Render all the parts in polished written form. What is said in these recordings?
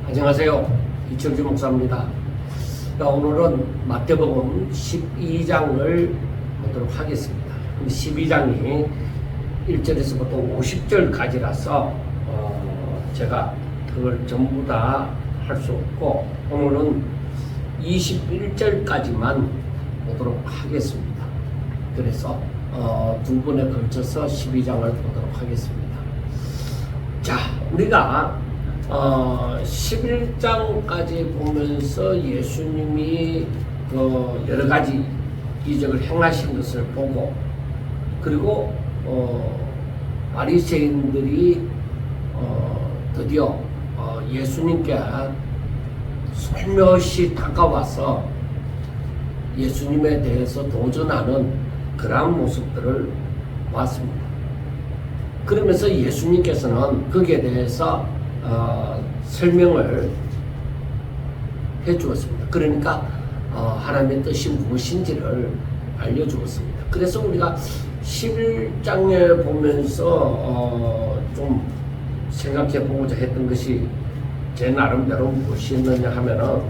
안녕하세요. 이철주 목사입니다. 오늘은 마태복음 12장을 보도록 하겠습니다. 12장이 1절에서부터 50절까지라서 제가 그걸 전부 다 할 수 없고 오늘은 21절까지만 보도록 하겠습니다. 그래서 두 번에 걸쳐서 12장을 보도록 하겠습니다. 자, 우리가 11장까지 보면서 예수님이 여러 가지 이적을 행하신 것을 보고, 그리고 바리새인들이 드디어 예수님께 살며시 다가와서 예수님에 대해서 도전하는 그러한 모습들을 봤습니다. 그러면서 예수님께서는 거기에 대해서 설명을 해 주었습니다. 그러니까 하나님의 뜻이 무엇인지를 알려주었습니다. 그래서 우리가 11장에 보면서 좀 생각해 보고자 했던 것이 제 나름대로 무엇이었느냐 하면은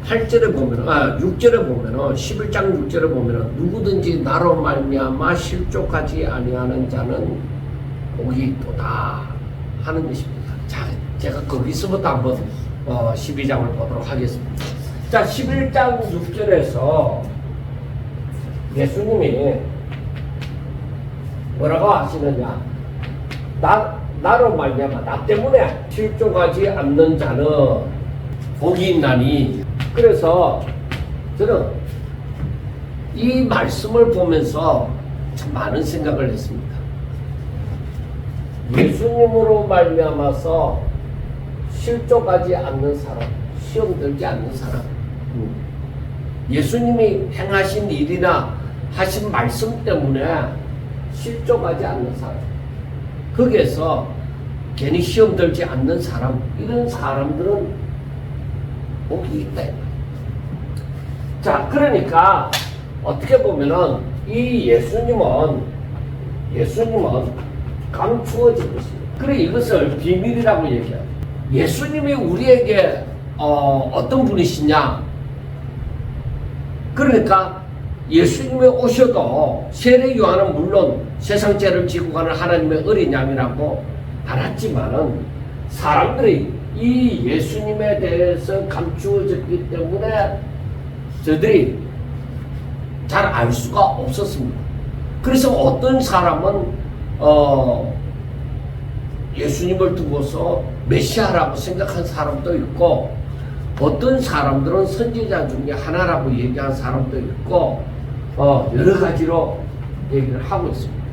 8절에 보면은 6절에 보면은 11장 6절에 보면은 누구든지 나로 말미암아 실족하지 아니하는 자는 복이 있도다 하는 것입니다. 자, 제가 거기서부터 한번 12장을 보도록 하겠습니다. 자, 11장 6절에서 예수님이 뭐라고 하시느냐? 나로 말미암아 나 때문에 실족하지 않는 자는 복이 있나니. 그래서 저는 이 말씀을 보면서 참 많은 생각을 했습니다. 예수님으로 말미암아서 실족하지 않는 사람, 시험 들지 않는 사람, 예수님이 행하신 일이나 하신 말씀 때문에 실족하지 않는 사람, 거기에서 괜히 시험 들지 않는 사람, 이런 사람들은 복이 있다. 자, 그러니까 어떻게 보면은 이 예수님은 감추어진 것입니다. 그래, 이것을 비밀이라고 얘기해요. 예수님이 우리에게 어떤 분이시냐? 그러니까 예수님이 오셔도 세례 요한은 물론 세상 죄를 지고 가는 하나님의 어린 양이라고 알았지만은 사람들이 이 예수님에 대해서 감추어졌기 때문에 저들이 잘 알 수가 없었습니다. 그래서 어떤 사람은 예수님을 두고서 메시아라고 생각한 사람도 있고, 어떤 사람들은 선지자 중에 하나라고 얘기한 사람도 있고, 여러 가지로 얘기를 하고 있습니다.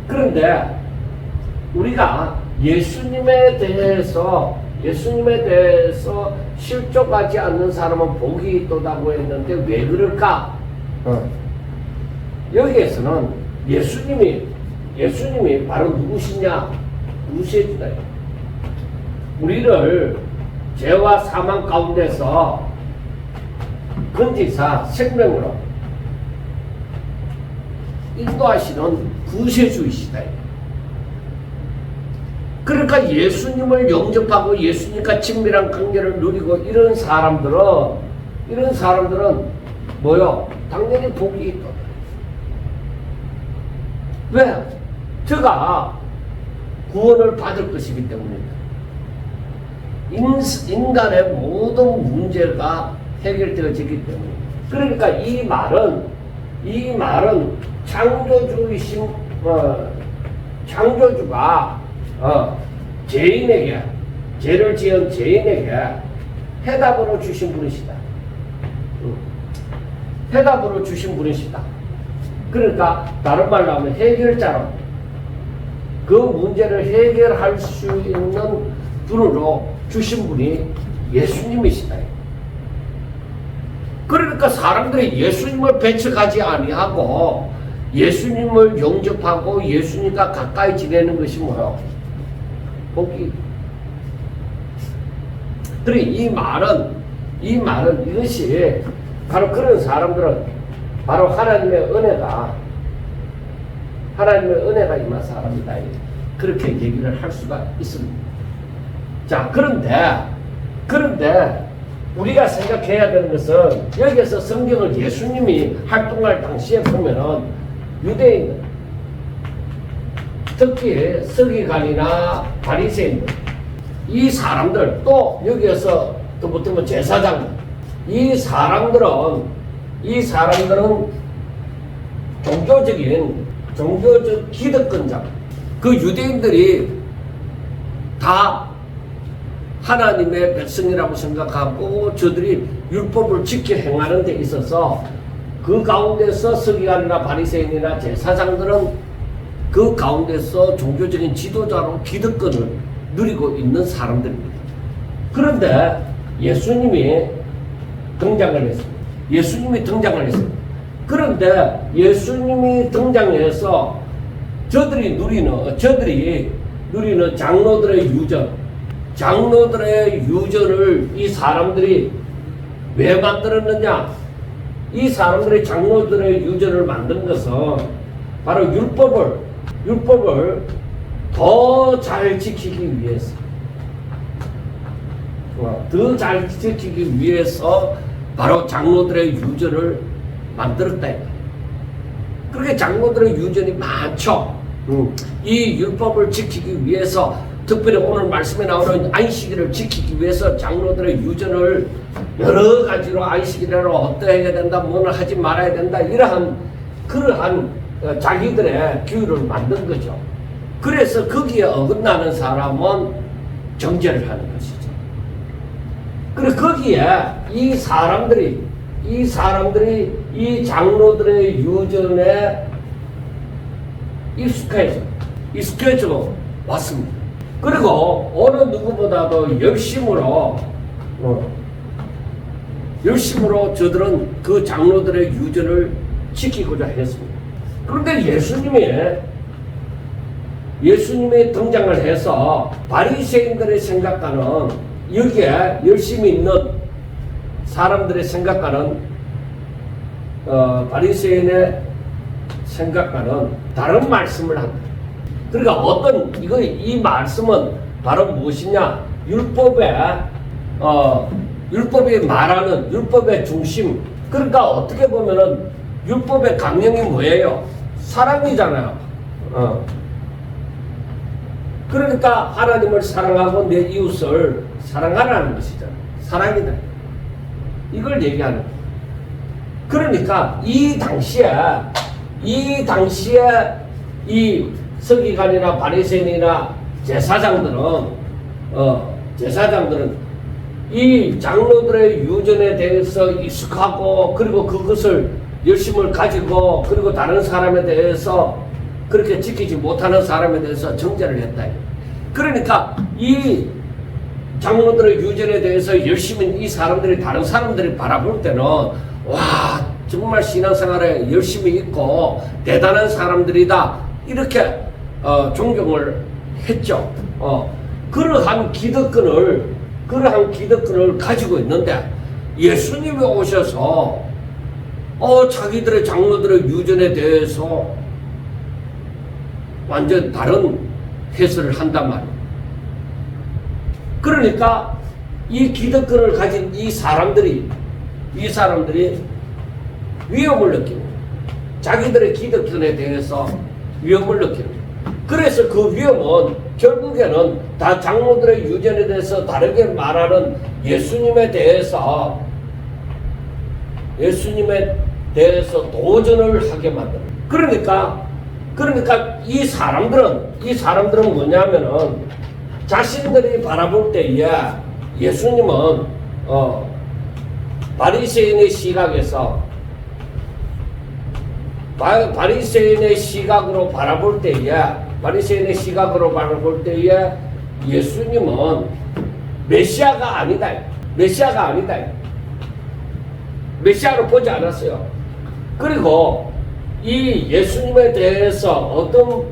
그런데 우리가 예수님에 대해서 실족하지 않는 사람은 복이 있도다고 했는데 왜 그럴까? 여기에서는 예수님이 바로 누구시냐? 누구시냐? 우리를 죄와 사망 가운데서 건지사 생명으로 인도하시는 구세주이시다. 그러니까 예수님을 영접하고 예수님과 친밀한 관계를 누리고 이런 사람들은 뭐요? 당연히 복이 있다. 왜? 저가 구원을 받을 것이기 때문입니다. 인간의 모든 문제가 해결되어지기 때문입니다. 그러니까 이 말은 창조주이신 창조주가 죄인에게, 죄를 지은 죄인에게 해답으로 주신 분이시다. 해답으로 주신 분이시다. 그러니까 다른 말로 하면 해결자로, 그 문제를 해결할 수 있는 분으로 주신 분이 예수님이시다. 그러니까 사람들이 예수님을 배척하지 아니하고 예수님을 영접하고 예수님과 가까이 지내는 것이 뭐요? 복이. 그래, 이 말은 이것이 바로 그런 사람들은 바로 하나님의 은혜가 임한 사람이다. 그렇게 얘기를 할 수가 있습니다. 자, 그런데 우리가 생각해야 되는 것은 여기에서 성경을 예수님이 활동할 당시에 보면은 유대인, 특히 서기관이나 바리새인들, 이 사람들, 또 여기에서 또 못하면 제사장, 이 사람들은 종교적 기득권자, 그 유대인들이 다 하나님의 백성이라고 생각하고 저들이 율법을 지켜 행하는 데 있어서 그 가운데서 서기관이나 바리새인이나 제사장들은 그 가운데서 종교적인 지도자로 기득권을 누리고 있는 사람들입니다. 그런데 예수님이 등장을 했습니다. 그런데 예수님이 등장해서 저들이 누리는 장로들의 유전을 이 사람들이 왜 만들었느냐? 이 사람들이 장로들의 유전을 만든 것은 바로 율법을 더 잘 지키기 위해서, 더 잘 지키기 위해서 바로 장로들의 유전을 만들었다. 그렇게 장로들의 유전이 많죠. 이 율법을 지키기 위해서, 특별히 오늘 말씀에 나오는 안식일을 지키기 위해서 장로들의 유전을 여러 가지로 안식일을 어떠해야 된다, 뭐를 하지 말아야 된다, 그러한 자기들의 규율을 만든 거죠. 그래서 거기에 어긋나는 사람은 정죄를 하는 것이죠. 그리고 거기에 이 사람들이 이 장로들의 유전에 익숙해져 왔습니다. 그리고 어느 누구보다도 열심으로 저들은 그 장로들의 유전을 지키고자 했습니다. 그런데 예수님이 등장을 해서 바리새인들의 생각과는, 여기에 열심히 있는 사람들의 생각과는, 바리새인의 생각과는 다른 말씀을 합니다. 그러니까 이 말씀은 바로 무엇이냐? 율법이 말하는 율법의 중심. 그러니까 어떻게 보면은 율법의 강령이 뭐예요? 사랑이잖아요. 그러니까 하나님을 사랑하고 내 이웃을 사랑하라는 것이잖아요. 사랑이다. 이걸 얘기하는 거예요. 그러니까 이 당시에 이 서기관이나 바리새인이나 제사장들은 이 장로들의 유전에 대해서 익숙하고, 그리고 그것을 열심을 가지고, 그리고 다른 사람에 대해서 그렇게 지키지 못하는 사람에 대해서 정죄를 했다. 그러니까 이 장로들의 유전에 대해서 열심히 이 사람들이, 다른 사람들이 바라볼 때는, 와, 정말 신앙생활에 열심히 있고 대단한 사람들이다, 이렇게 존경을 했죠. 그러한 기득권을 가지고 있는데, 예수님이 오셔서 자기들의 장로들의 유전에 대해서 완전 다른 해설을 한단 말이에요. 그러니까 이 기득권을 가진 이 사람들이 위험을 느끼고, 자기들의 기득권에 대해서 위험을 느끼는 거예요. 그래서 그 위험은 결국에는 다 장로들의 유전에 대해서 다르게 말하는 예수님에 대해서 도전을 하게 만드는 거예요. 그러니까 이 사람들은 뭐냐면은, 자신들이 바라볼 때에 예수님은 바리새인의 시각으로 바라볼 때에 예수님은 메시아가 아니다. 메시아로 보지 않았어요. 그리고 이 예수님에 대해서 어떤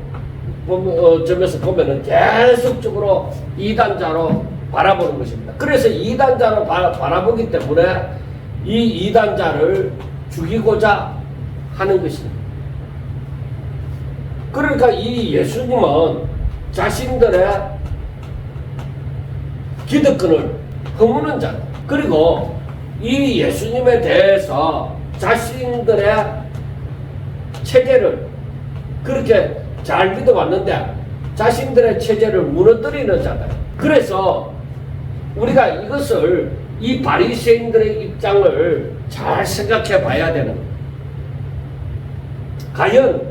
점에서 보면은 계속적으로 이단자로 바라보는 것입니다. 그래서 이단자로 바라보기 때문에 이 이단자를 죽이고자 하는 것입니다. 그러니까 이 예수님은 자신들의 기득권을 허무는 자다. 그리고 이 예수님에 대해서 자신들의 체제를 그렇게 잘 믿어왔는데 자신들의 체제를 무너뜨리는 자다. 그래서 우리가 이것을 이 바리새인들의 입장을 잘 생각해 봐야 되는 거예요. 과연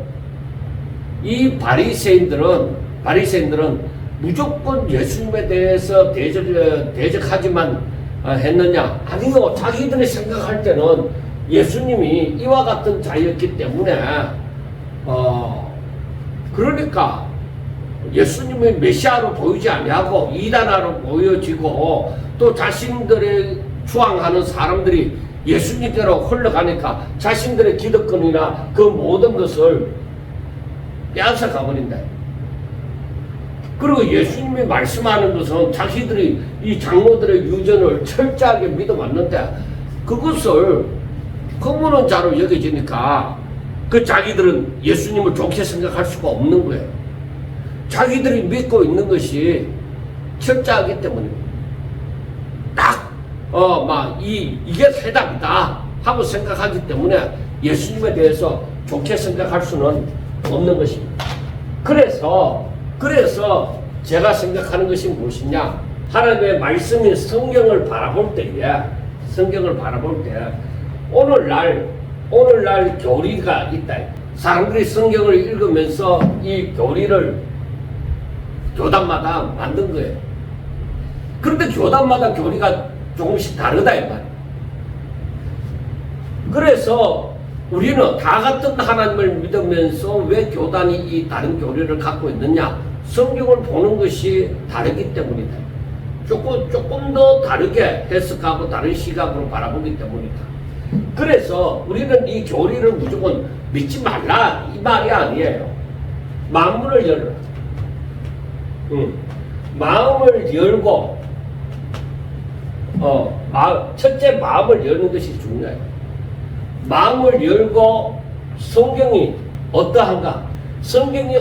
이 바리새인들은 무조건 예수님에 대해서 대적하지만 했느냐? 아니요. 자기들이 생각할 때는 예수님이 이와 같은 자였기 때문에 그러니까 예수님이 메시아로 보이지 아니하고 이단아로 보여지고 또 자신들의 추앙하는 사람들이 예수님께로 흘러가니까 자신들의 기득권이나 그 모든 것을 빼앗아 가버린다. 그리고 예수님이 말씀하는 것은 자기들이 이 장로들의 유전을 철저하게 믿어왔는데 그것을 허무는 자로 여겨지니까 그 자기들은 예수님을 좋게 생각할 수가 없는 거예요. 자기들이 믿고 있는 것이 철저하기 때문입니다. 이게 해답이다 하고 생각하기 때문에 예수님에 대해서 좋게 생각할 수는 없는 것입니다. 그래서 제가 생각하는 것이 무엇이냐? 하나님의 말씀인 성경을 바라볼 때에 오늘날 교리가 있다. 사람들이 성경을 읽으면서 이 교리를 교단마다 만든 거예요. 그런데 교단마다 교리가 조금씩 다르다 이 말이에요. 그래서 우리는 다 같은 하나님을 믿으면서 왜 교단이 이 다른 교리를 갖고 있느냐? 성경을 보는 것이 다르기 때문이다. 조금 더 다르게 해석하고 다른 시각으로 바라보기 때문이다. 그래서 우리는 이 교리를 무조건 믿지 말라 이 말이 아니에요. 마음을 열라. 마음을 열고 첫째 마음을 여는 것이 중요해요. 마음을 열고 성경이 어떠한가? 성경이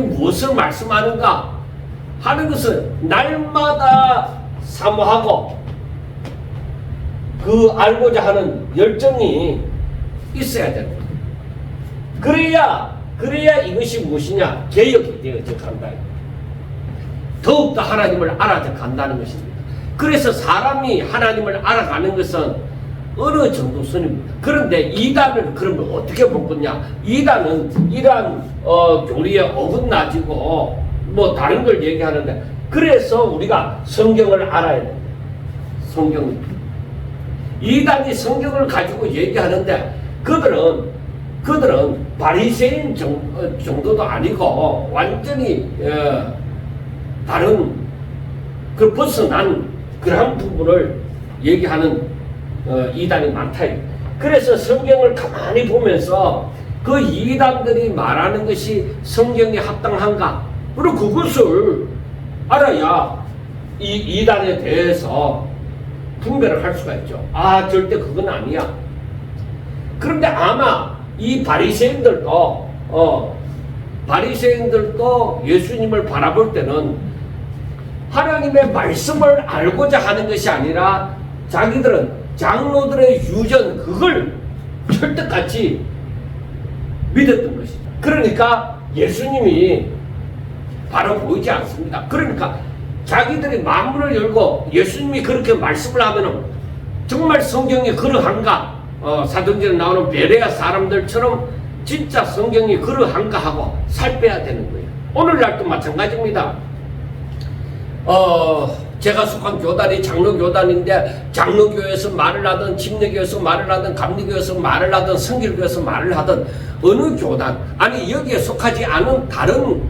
무엇을 말씀하는가? 하는 것을 날마다 사모하고 그 알고자 하는 열정이 있어야 됩니다. 그래야 이것이 무엇이냐? 개혁이 되어져간다. 더욱더 하나님을 알아져간다는 것입니다. 그래서 사람이 하나님을 알아가는 것은 어느 정도 선입니다. 그런데 이단을 그러면 어떻게 볼 거냐? 이단은 이러한 교리에 어긋나지고 뭐 다른 걸 얘기하는데 그래서 우리가 성경을 알아야 됩니다. 성경. 이단이 성경을 가지고 얘기하는데 그들은 바리새인 정도도 아니고 완전히 다른 그 벗어난 그러한 부분을 얘기하는 이단이 많다. 그래서 성경을 가만히 보면서 그 이단들이 말하는 것이 성경에 합당한가? 그리고 그것을 알아야 이 이단에 대해서 분별을 할 수가 있죠. 절대 그건 아니야. 그런데 아마 이 바리새인들도 예수님을 바라볼 때는 하나님의 말씀을 알고자 하는 것이 아니라 자기들은 장로들의 유전 그걸 철떡같이 믿었던 것이죠. 그러니까 예수님이 바로 보이지 않습니다. 그러니까 자기들이 마음을 열고 예수님이 그렇게 말씀을 하면은 정말 성경이 그러한가? 사도행전에 나오는 베레아 사람들처럼 진짜 성경이 그러한가 하고 살 빼야 되는 거예요. 오늘날도 마찬가지입니다. 제가 속한 교단이 장로교단인데 장로교에서 말을 하든 침례교에서 말을 하든 감리교에서 말을 하든 성길교에서 말을 하든 어느 교단 아니 여기에 속하지 않은 다른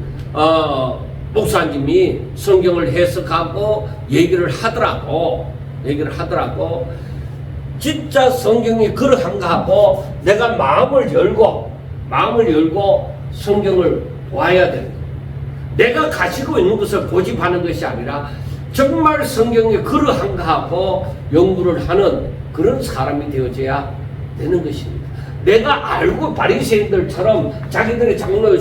목사님이 성경을 해석하고 얘기를 하더라고 진짜 성경이 그러한가 하고 내가 마음을 열고 성경을 보아야 된다. 내가 가지고 있는 것을 고집하는 것이 아니라 정말 성경이 그러한가 하고 연구를 하는 그런 사람이 되어져야 되는 것입니다. 내가 알고 바리새인들처럼 자기들의 장로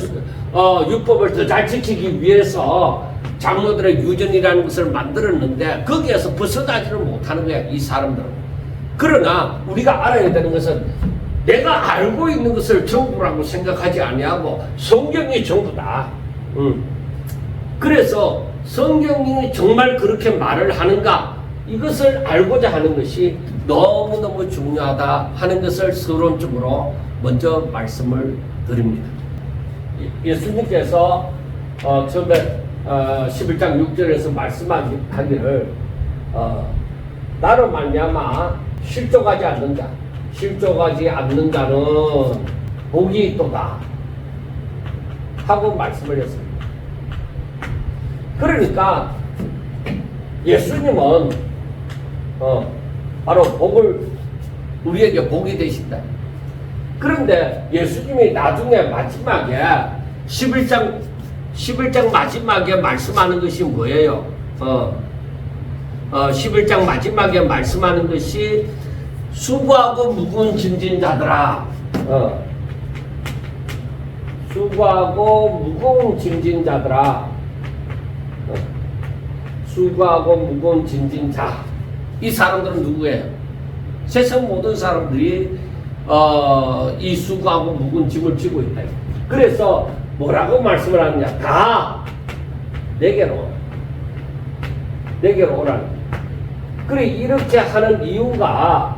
율법을 더 잘 지키기 위해서 장로들의 유전이라는 것을 만들었는데 거기에서 벗어나지를 못하는 거야, 이 사람들은. 그러나 우리가 알아야 되는 것은 내가 알고 있는 것을 전부라고 생각하지 아니하고 성경이 전부다. 그래서 성경이 정말 그렇게 말을 하는가, 이것을 알고자 하는 것이 너무너무 중요하다 하는 것을 서론적으로 먼저 말씀을 드립니다. 예수님께서 처음에 11장 6절에서 말씀하기를 나로 말미암아 실족하지 않는 자, 실족하지 않는 자는 복이 있도다 하고 말씀을 했습니다. 그러니까 예수님은 바로 복을, 우리에게 복이 되신다. 그런데 예수님이 나중에 마지막에 11장 마지막에 말씀하는 것이 뭐예요? 11장 마지막에 말씀하는 것이 수고하고 무거운 짐진 자들아, 수고하고 무거운 짐진 자들아, 수고하고 무거운 짐진 자. 이 사람들은 누구예요? 세상 모든 사람들이 이 수고하고 무거운 짐을 지고 있다. 그래서 뭐라고 말씀을 하느냐? 다 내게로 오라. 그래, 이렇게 하는 이유가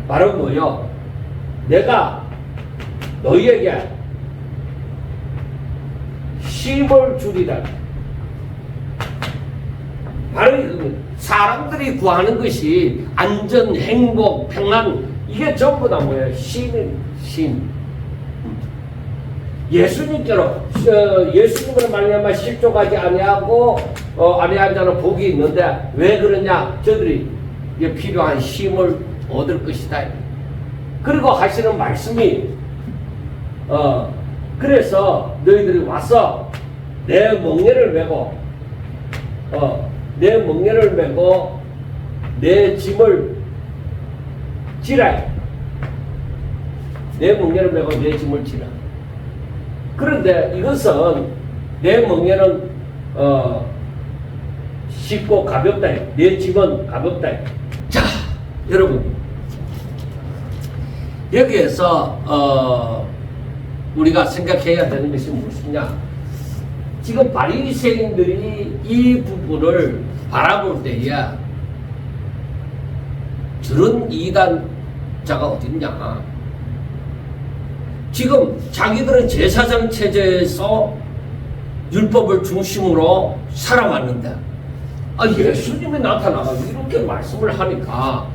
바로 뭐요? 내가 너희에게 쉼을 주리라. 바로 사람들이 구하는 것이 안전, 행복, 평안, 이게 전부 다 뭐예요? 쉼. 예수님으로 말미암아 실족하지 아니하고 아니한 자는 복이 있는데 왜 그러냐? 저들이 필요한 쉼을 얻을 것이다. 그리고 하시는 말씀이 그래서 너희들이 와서 내 멍에를 메고 내 짐을 지라. 내 멍에를 메고 내 짐을 지라. 그런데 이것은 내 멍에는 쉽고 가볍다. 내 짐은 가볍다. 자, 여러분, 여기에서 우리가 생각해야 되는 것이 무엇이냐? 지금 바리새인들이 이 부분을 바라볼 때에 저런 이단자가 어딨냐? 지금 자기들은 제사장 체제에서 율법을 중심으로 살아왔는데 예수님이 나타나서 이렇게 말씀을 하니까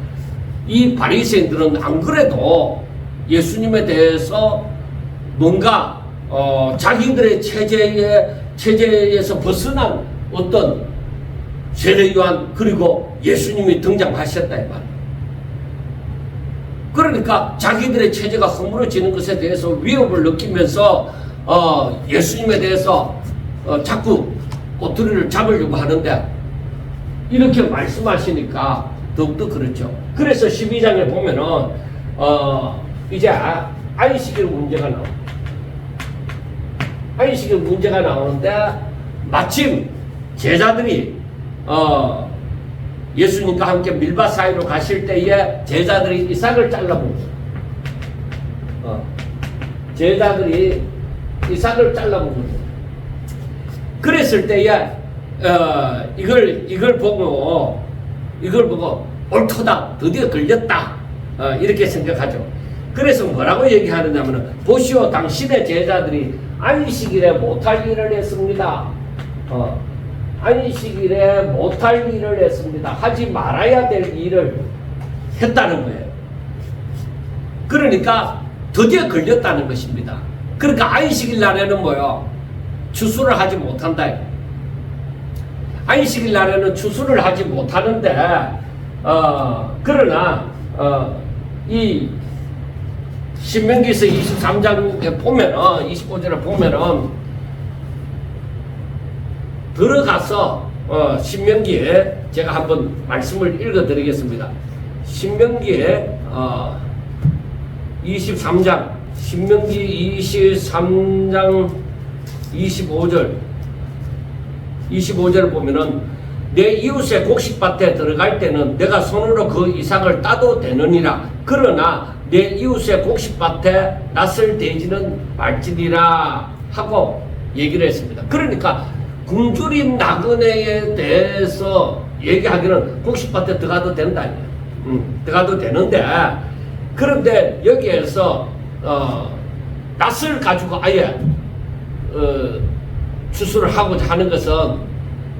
이 바리새인들은 안 그래도 예수님에 대해서 뭔가 자기들의 체제에서 벗어난 어떤 세례요한 그리고 예수님이 등장하셨다 이 말이에요. 그러니까 자기들의 체제가 허물어지는 것에 대해서 위협을 느끼면서 예수님에 대해서 자꾸 꼬투리를 잡으려고 하는데 이렇게 말씀하시니까 더욱더 그렇죠. 그래서 12장에 보면은 이제 안식일 문제가 나옵니다. 안식일 문제가 나오는데 마침 제자들이 예수님과 함께 밀밭 사이로 가실 때에 제자들이 이삭을 잘라본 거예요. 제자들이 이삭을 잘라본 거예요. 그랬을 때에 이걸 보고 옳도다, 드디어 걸렸다, 이렇게 생각하죠. 그래서 뭐라고 얘기하느냐면은 보시오, 당신의 제자들이 안식일에 못할 일을 했습니다. 안식일에 못할 일을 했습니다. 하지 말아야 될 일을 했다는 거예요. 그러니까 드디어 걸렸다는 것입니다. 그러니까 안식일 날에는 뭐요? 추수를 하지 못한다. 안식일 날에는 추수를 하지 못하는데 그러나 이 신명기서 23장에 보면은 25절에 보면은 들어가서 신명기에 제가 한번 말씀을 읽어드리겠습니다. 신명기에 23장 신명기 23장 25절 보면은 내 이웃의 곡식밭에 들어갈 때는 내가 손으로 그 이삭을 따도 되느니라. 그러나 내 이웃의 곡식밭에 낯을 대지는 말지니라 하고 얘기를 했습니다. 그러니까 굶주린 나그네에 대해서 얘기하기는 곡식밭에 들어가도 된다. 들어가도 되는데, 그런데 여기에서 낯을 가지고 아예 추수를 하고자 하는 것은,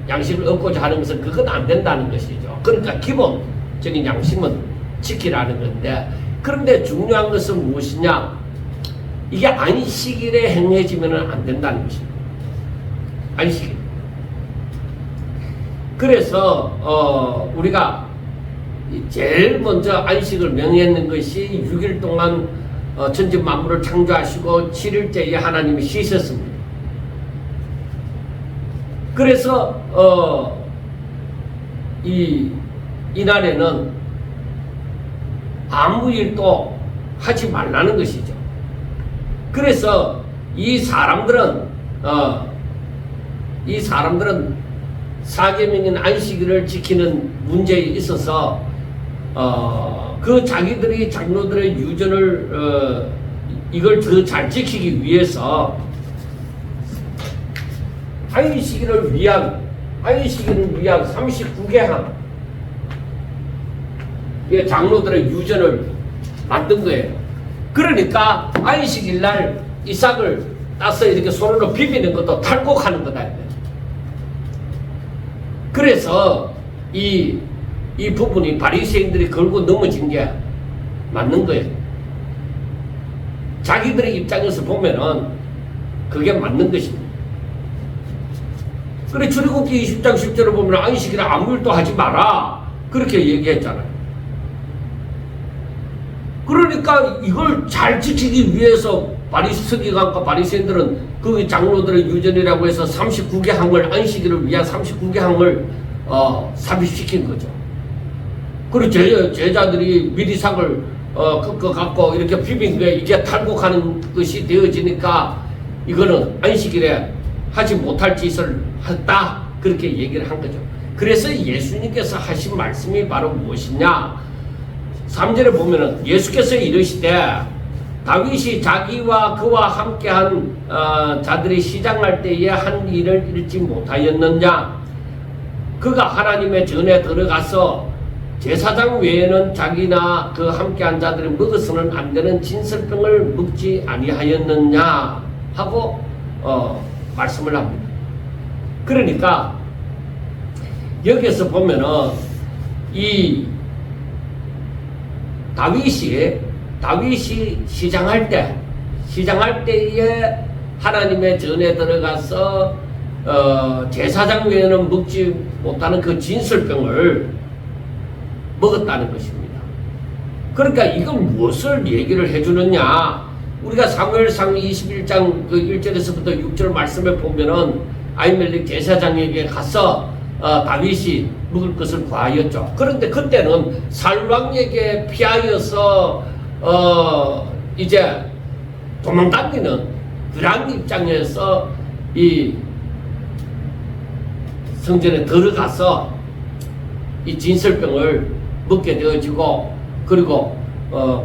양식을 얻고자 하는 것은 그건 안 된다는 것이죠. 그러니까 기본적인 양심은 지키라는 건데, 그런데 중요한 것은 무엇이냐? 이게 안식일에 행해지면 안 된다는 것입니다. 안식일. 그래서 우리가 제일 먼저 안식을 명했는 것이 6일 동안 천지 만물을 창조하시고 7일째에 하나님이 쉬셨습니다. 그래서 이날에는 아무 일도 하지 말라는 것이죠. 그래서 이 사람들은 사계명인 안식일을 지키는 문제에 있어서 그 자기들이 장로들의 유전을 이걸 더 잘 지키기 위해서 안식일을 위한 39개항 장로들의 유전을 만든 거예요. 그러니까 안식일 날 이삭을 따서 이렇게 손으로 비비는 것도 탈곡하는 거다. 그래서 이 부분이 바리새인들이 걸고 넘어진 게 맞는 거예요. 자기들의 입장에서 보면은 그게 맞는 것입니다. 그래, 출애굽기 20장 10절을 보면 안식일에 아무 일도 하지 마라, 그렇게 얘기했잖아요. 그러니까 이걸 잘 지키기 위해서 서기관과 바리새인들은 그 장로들의 유전이라고 해서 39개 항을, 안식일을 위한 39개 항을 삽입시킨 거죠. 그리고 제자들이 미리삭을 갖고 이렇게 비빈 게 이게 탈곡하는 것이 되어지니까 이거는 안식일에 하지 못할 짓을 했다, 그렇게 얘기를 한 거죠. 그래서 예수님께서 하신 말씀이 바로 무엇이냐? 3절에 보면은 예수께서 이르시되 다윗이 자기와 그와 함께한 자들이 시장할 때에 한 일을 잃지 못하였느냐? 그가 하나님의 전에 들어가서 제사장 외에는 자기나 그 함께한 자들이 먹어서는 안 되는 진설병을 먹지 아니하였느냐 하고 말씀을 합니다. 그러니까 여기에서 보면은 이 다윗이 시장할 때에 하나님의 전에 들어가서 제사장 외에는 먹지 못하는 그 진설병을 먹었다는 것입니다. 그러니까 이건 무엇을 얘기를 해주느냐? 우리가 사무엘상 21장 그 1절에서부터 6절 말씀을 보면은 아히멜렉 제사장에게 가서 다윗이 먹을 것을 구하였죠. 그런데 그때는 살왕에게 피하여서 이제 도망다니는 그런 입장에서 이 성전에 들어가서 이 진설병을 먹게 되어지고, 그리고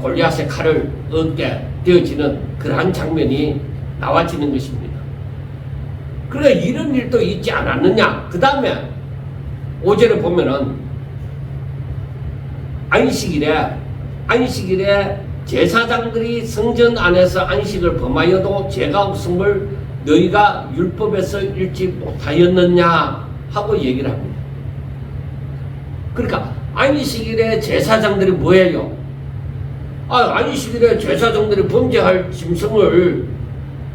골리앗의 칼을 얻게 되어지는 그러한 장면이 나와지는 것입니다. 그러니까 이런 일도 있지 않았느냐? 그 다음에 5절에 보면은 안식일에 제사장들이 성전 안에서 안식을 범하여도 죄가 없음을 너희가 율법에서 읽지 못하였느냐 하고 얘기를 합니다. 그러니까 안식일에 제사장들이 뭐예요? 안식일에 제사장들이 범죄할 짐승을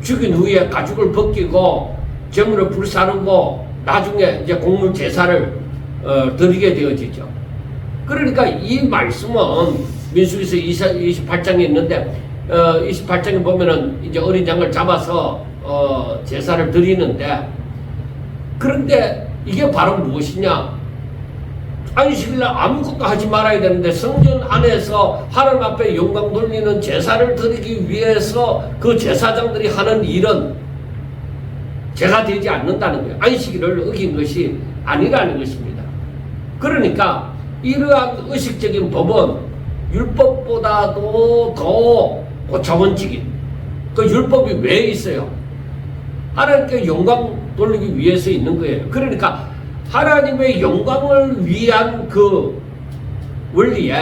죽인 후에 가죽을 벗기고 제물을 불사르고 나중에 이제 곡물 제사를 드리게 되어지죠. 그러니까 이 말씀은 민수기서 28장에 있는데 28장에 보면은 이제 어린 양을 잡아서 제사를 드리는데, 그런데 이게 바로 무엇이냐? 안식일날 아무것도 하지 말아야 되는데 성전 안에서 하나님 앞에 영광 돌리는 제사를 드리기 위해서 그 제사장들이 하는 일은 죄가 되지 않는다는 거예요. 안식일을 어긴 것이 아니라는 것입니다. 그러니까 이러한 의식적인 법은 율법보다도 더 고차원적인 그 율법이 왜 있어요? 하나님께 영광 돌리기 위해서 있는 거예요. 그러니까 하나님의 영광을 위한 그 원리에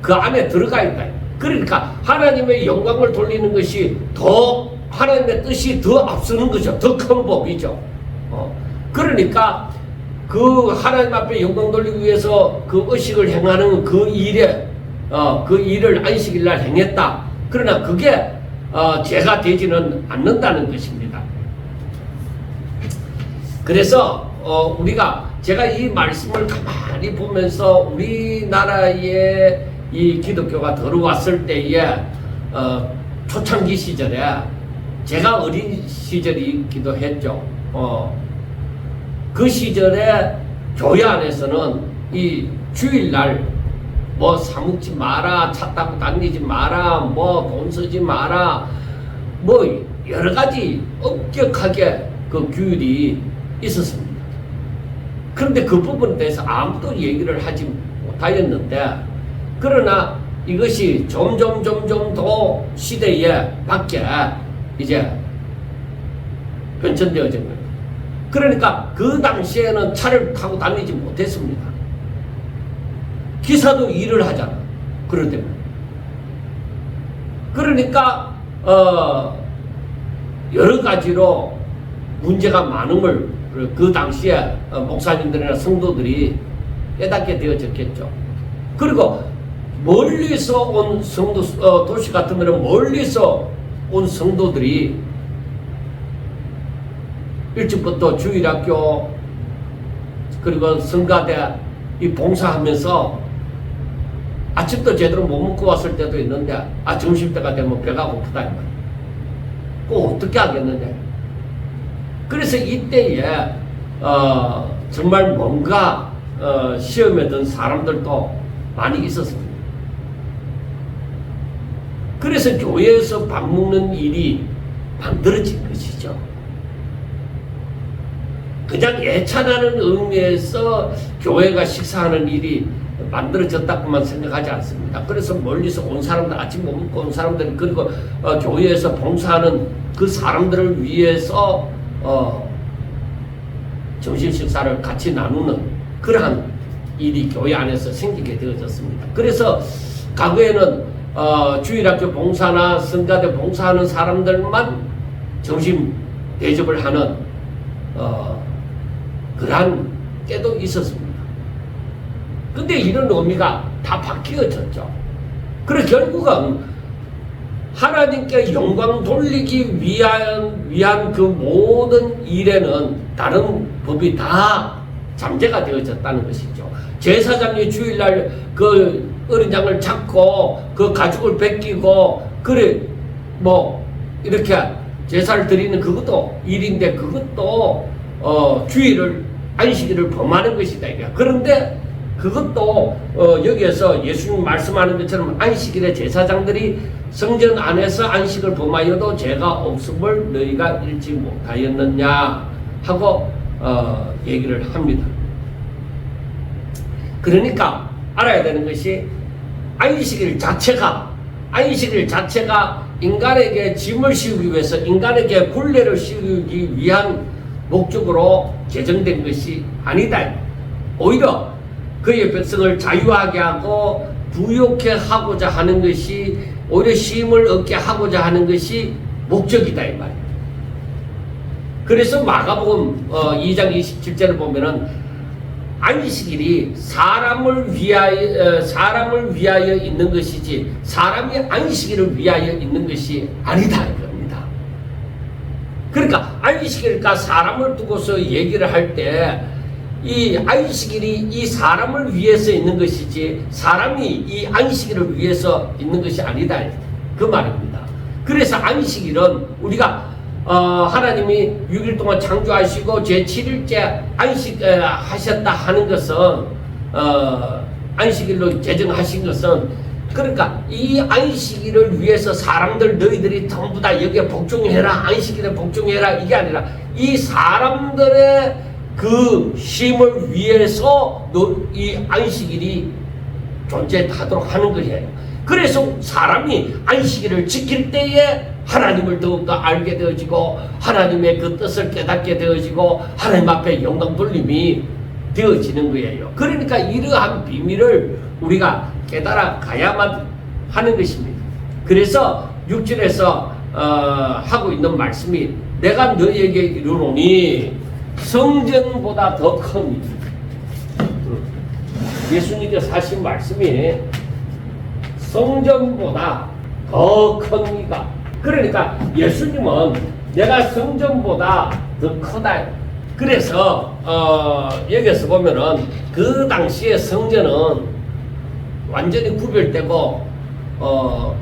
그 안에 들어가 있다. 그러니까 하나님의 영광을 돌리는 것이 더 하나님의 뜻이 더 앞서는 거죠. 더 큰 법이죠. 그러니까 그 하나님 앞에 영광 돌리기 위해서 그 의식을 행하는 그 일에 그 일을 안식일 날 행했다. 그러나 그게 죄가 되지는 않는다는 것입니다. 그래서 우리가 제가 이 말씀을 가만히 보면서 우리나라에 이 기독교가 들어왔을 때에 초창기 시절에 제가 어린 시절이기도 했죠. 그 시절에 교회 안에서는 이 주일날 뭐 사먹지 마라, 차 타고 다니지 마라, 뭐 돈 쓰지 마라, 뭐 여러 가지 엄격하게 그 규율이 있었습니다. 그런데 그 부분에 대해서 아무도 얘기를 하지 못하였는데, 그러나 이것이 점점 더 시대에 밖에 이제 변천되어진 거예요. 그러니까 그 당시에는 차를 타고 다니지 못했습니다. 기사도 일을 하잖아. 그럴 때는. 그러니까 여러 가지로 문제가 많은 걸 그 당시에 목사님들이나 성도들이 깨닫게 되어졌겠죠. 그리고 멀리서 온 성도, 도시 같으면 멀리서 온 성도들이 일찍부터 주일학교 그리고 성가대 이 봉사하면서 아침도 제대로 못 먹고 왔을 때도 있는데 점심때가 되면 배가 고프다 이 말이야. 꼭 어떻게 하겠는데. 그래서 이때에 정말 뭔가 시험에 든 사람들도 많이 있었습니다. 그래서 교회에서 밥 먹는 일이 만들어진 것이죠. 그냥 예찬하는 의미에서 교회가 식사하는 일이 만들어졌다고만 생각하지 않습니다. 그래서 멀리서 온 사람들, 아침 못 먹고 온 사람들, 그리고 교회에서 봉사하는 그 사람들을 위해서 점심 식사를 같이 나누는 그러한 일이 교회 안에서 생기게 되어졌습니다. 그래서 과거에는 주일학교 봉사나 성가대 봉사하는 사람들만 점심 대접을 하는 그러한 때도 있었습니다. 근데 이런 의미가 다 바뀌어졌죠. 그래서 결국은 하나님께 영광 돌리기 위한 그 모든 일에는 다른 법이 다 잠재가 되어졌다는 것이죠. 제사장이 주일날 그 어린 양을 잡고 그 가죽을 벗기고 그래 뭐 이렇게 제사를 드리는 그것도 일인데 그것도 주일을 안식일을 범하는 것이다. 그런데 그것도 여기에서 예수님 말씀하는 것처럼 안식일에 제사장들이 성전 안에서 안식을 범하여도 죄가 없음을 너희가 읽지 못하였느냐 하고 얘기를 합니다. 그러니까 알아야 되는 것이 안식일 자체가 인간에게 짐을 씌우기 위해서 인간에게 굴레를 씌우기 위한 목적으로 제정된 것이 아니다. 오히려 그의 백성을 자유하게 하고 부욕해 하고자 하는 것이 오히려 쉼을 얻게 하고자 하는 것이 목적이다 이 말이에요. 그래서 마가복음 2장 27절을 보면은 안식일이 사람을 위하여 있는 것이지 사람이 안식일을 위하여 있는 것이 아니다 이겁니다. 그러니까 안식일과 사람을 두고서 얘기를 할 때 이 안식일이 이 사람을 위해서 있는 것이지 사람이 이 안식일을 위해서 있는 것이 아니다 그 말입니다. 그래서 안식일은 우리가 하나님이 6일 동안 창조하시고 제7일째 안식하셨다 하는 것은 안식일로 제정하신 것은 그러니까 이 안식일을 위해서 사람들 너희들이 전부 다 여기에 복종해라, 안식일에 복종해라, 이게 아니라 이 사람들의 그 쉼을 위해서 이 안식일이 존재하도록 하는 거예요. 그래서 사람이 안식일을 지킬 때에 하나님을 더욱더 알게 되어지고 하나님의 그 뜻을 깨닫게 되어지고 하나님 앞에 영광 돌림이 되어지는 거예요. 그러니까 이러한 비밀을 우리가 깨달아 가야만 하는 것입니다. 그래서 6절에서 하고 있는 말씀이 내가 너희에게 이르노니 성전보다 더 큰 예수님께서 하신 말씀이 성전보다 더 큰 이가, 그러니까 예수님은 내가 성전보다 더 크다. 그래서 여기서 보면은 그 당시에 성전은 완전히 구별되고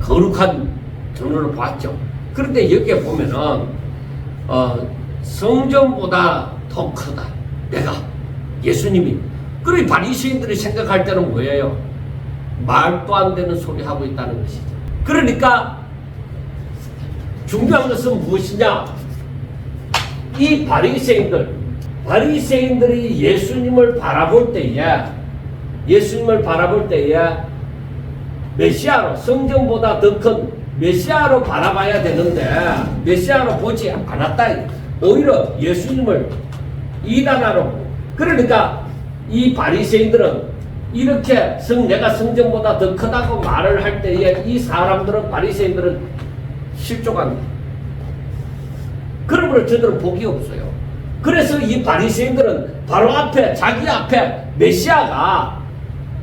거룩한 전으로 봤죠. 그런데 여기에 보면은 성전보다 더 크다. 내가 예수님이. 그래 바리새인들이 생각할 때는 뭐예요? 말도 안 되는 소리 하고 있다는 것이죠. 그러니까 중요한 것은 무엇이냐? 이 바리새인들이 예수님을 바라볼 때에 메시아로, 성전보다 더 큰 메시아로 바라봐야 되는데 메시아로 보지 않았다. 오히려 예수님을 이단하러. 그러니까 이 바리새인들은 이렇게 내가 성전보다 더 크다고 말을 할 때에 이 사람들은, 바리새인들은 실족합니다. 그러므로 저들은 복이 없어요. 그래서 이 바리새인들은 바로 앞에, 자기 앞에 메시아가,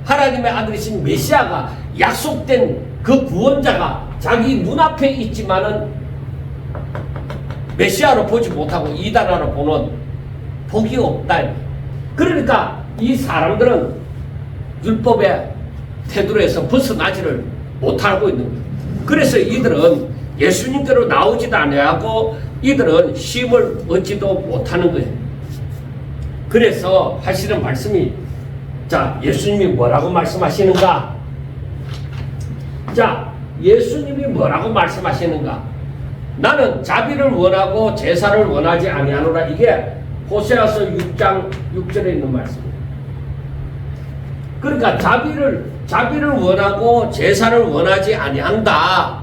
하나님의 아들이신 메시아가, 약속된 그 구원자가 자기 눈앞에 있지만은 메시아로 보지 못하고 이단하러 보는 복이 없다. 그러니까 이 사람들은 율법의 테두리에서 벗어나지를 못하고 있는 거예요. 그래서 이들은 예수님께로 나오지도 아니하고 이들은 쉼을 얻지도 못하는 거예요. 그래서 하시는 말씀이, 자, 예수님이 뭐라고 말씀하시는가? 자, 예수님이 뭐라고 말씀하시는가? 나는 자비를 원하고 제사를 원하지 아니하노라. 이게 호세아서 6장 6절에 있는 말씀입니다. 그러니까 자비를 원하고 제사를 원하지 아니한다.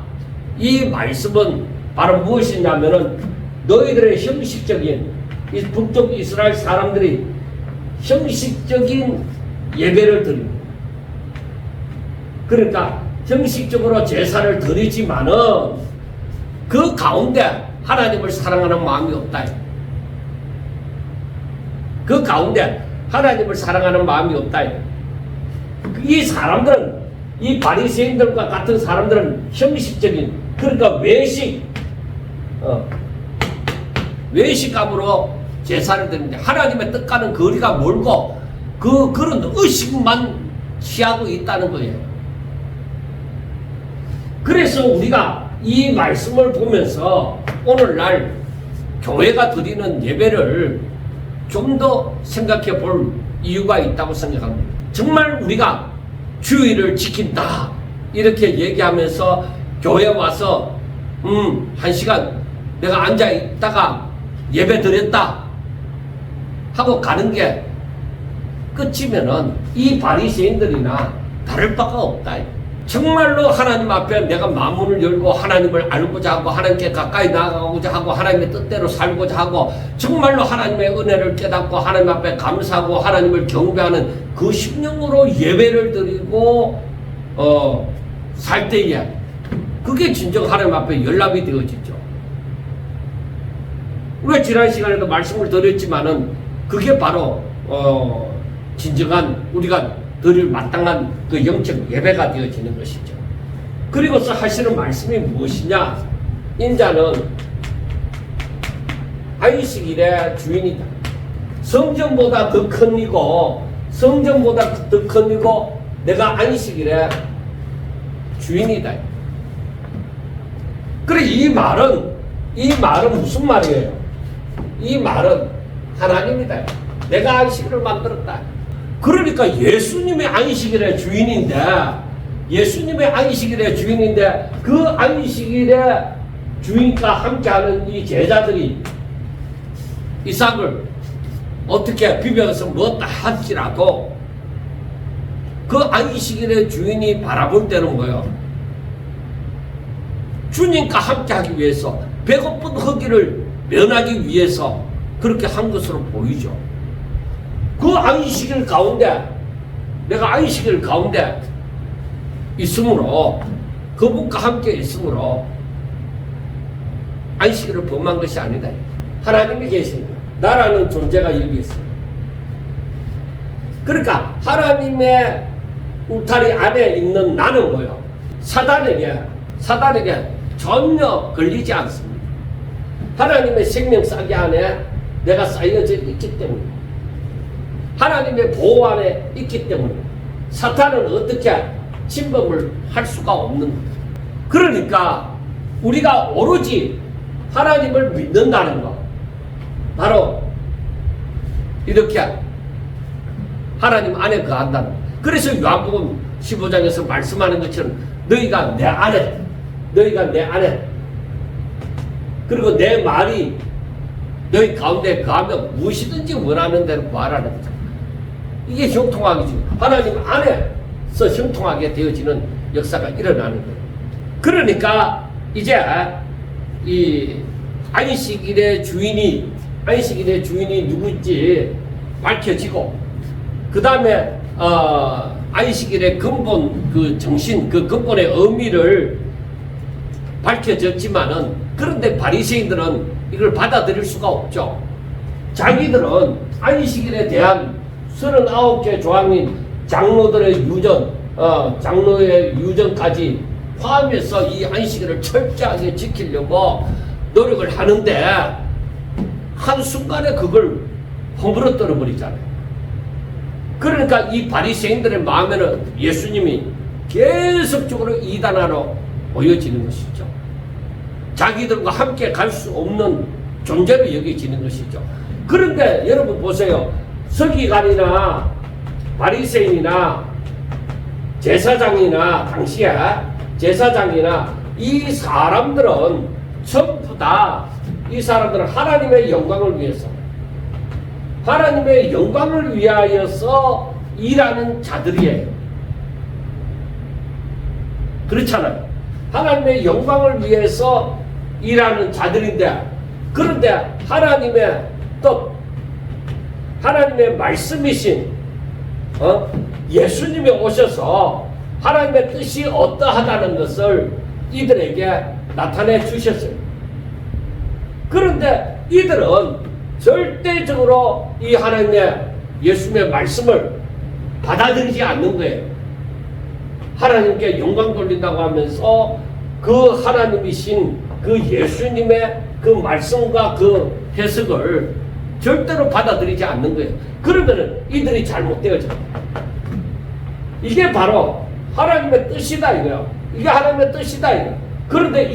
이 말씀은 바로 무엇이냐면은 너희들의 형식적인, 이 북쪽 이스라엘 사람들이 형식적인 예배를 드립니다. 그러니까 형식적으로 제사를 드리지만은 그 가운데 하나님을 사랑하는 마음이 없다. 그 가운데 하나님을 사랑하는 마음이 없다. 이 사람들은, 이 바리새인들과 같은 사람들은 형식적인, 그러니까 외식감으로 제사를 드리는데 하나님의 뜻과는 거리가 멀고 그런 의식만 취하고 있다는 거예요. 그래서 우리가 이 말씀을 보면서 오늘날 교회가 드리는 예배를 좀 더 생각해 볼 이유가 있다고 생각합니다. 정말 우리가 주의를 지킨다 이렇게 얘기하면서 교회 와서 1시간 내가 앉아 있다가 예배 드렸다 하고 가는 게 끝이면은 이 바리새인들이나 다를 바가 없다. 정말로 하나님 앞에 내가 마음문을 열고 하나님을 알고자 하고 하나님께 가까이 나아가고자 하고 하나님의 뜻대로 살고자 하고 정말로 하나님의 은혜를 깨닫고 하나님 앞에 감사하고 하나님을 경배하는 그 심령으로 예배를 드리고 살 때에 그게 진정 하나님 앞에 연락이 되어지죠. 우리가 지난 시간에도 말씀을 드렸지만은 그게 바로 진정한 우리가 드릴 마땅한 그 영적 예배가 되어지는 것이죠. 그리고서 하시는 말씀이 무엇이냐? 인자는 안식일의 주인이다. 성전보다 더 큰 이고 성전보다 더 큰 이고 내가 안식일의 주인이다. 그래 이 말은 무슨 말이에요? 이 말은 하나님이다. 내가 안식일을 만들었다. 그러니까 예수님이 안식일의 주인인데 예수님의 안식일의 주인인데 그 안식일의 주인과 함께하는 이 제자들이 이삭을 어떻게 비벼서 먹었다 할지라도 그 안식일의 주인이 바라볼 때는 뭐예요? 주님과 함께하기 위해서 배고픈 허기를 면하기 위해서 그렇게 한 것으로 보이죠. 그 안식일 가운데 내가 안식일 가운데 있으므로 그분과 함께 있으므로 안식일을 범한 것이 아니다. 하나님이 계십니다. 나라는 존재가 여기 있어요. 그러니까 하나님의 울타리 안에 있는 나는 뭐예요? 사단에게 전혀 걸리지 않습니다. 하나님의 생명싸개 안에 내가 쌓여져 있기 때문에 하나님의 보호 안에 있기 때문에 사탄은 어떻게 침범을 할 수가 없는 거예요. 그러니까 우리가 오로지 하나님을 믿는다는 것 바로 이렇게 하나님 안에 거한다는 것. 그래서 요한복음 15장에서 말씀하는 것처럼 너희가 내 안에 그리고 내 말이 너희 가운데 거하면 무엇이든지 원하는 대로 구하라는 거죠. 이게 형통하기죠. 하나님 안에서 형통하게 되어지는 역사가 일어나는 거예요. 그러니까 이제 이 안식일의 주인이 누구인지 밝혀지고 그 다음에 안식일의 근본 그 정신 그 근본의 의미를 밝혀졌지만은 그런데 바리새인들은 이걸 받아들일 수가 없죠. 자기들은 안식일에 대한 39개 조항인 장로들의 장로의 유전까지 포함해서 이 안식일을 철저하게 지키려고 노력을 하는데 한순간에 그걸 허물어 떨어버리잖아요. 그러니까 이 바리새인들의 마음에는 예수님이 계속적으로 이단하러 보여지는 것이죠. 자기들과 함께 갈 수 없는 존재로 여겨지는 것이죠. 그런데 여러분 보세요. 서기관이나 바리새인이나 제사장이나 당시에 제사장이나 이 사람들은 전부 다 이 사람들은 하나님의 영광을 위하여서 일하는 자들이에요. 그렇잖아요. 하나님의 영광을 위해서 일하는 자들인데 그런데 하나님의 뜻 하나님의 말씀이신 예수님이 오셔서 하나님의 뜻이 어떠하다는 것을 이들에게 나타내 주셨어요. 그런데 이들은 절대적으로 이 하나님의 예수님의 말씀을 받아들이지 않는 거예요. 하나님께 영광 돌린다고 하면서 그 하나님이신 그 예수님의 그 말씀과 그 해석을 절대로 받아들이지 않는 거예요. 그러면은 이들이 잘못되어져요. 이게 바로 하나님의 뜻이다 이거예요. 이게 하나님의 뜻이다 이거예요. 그런데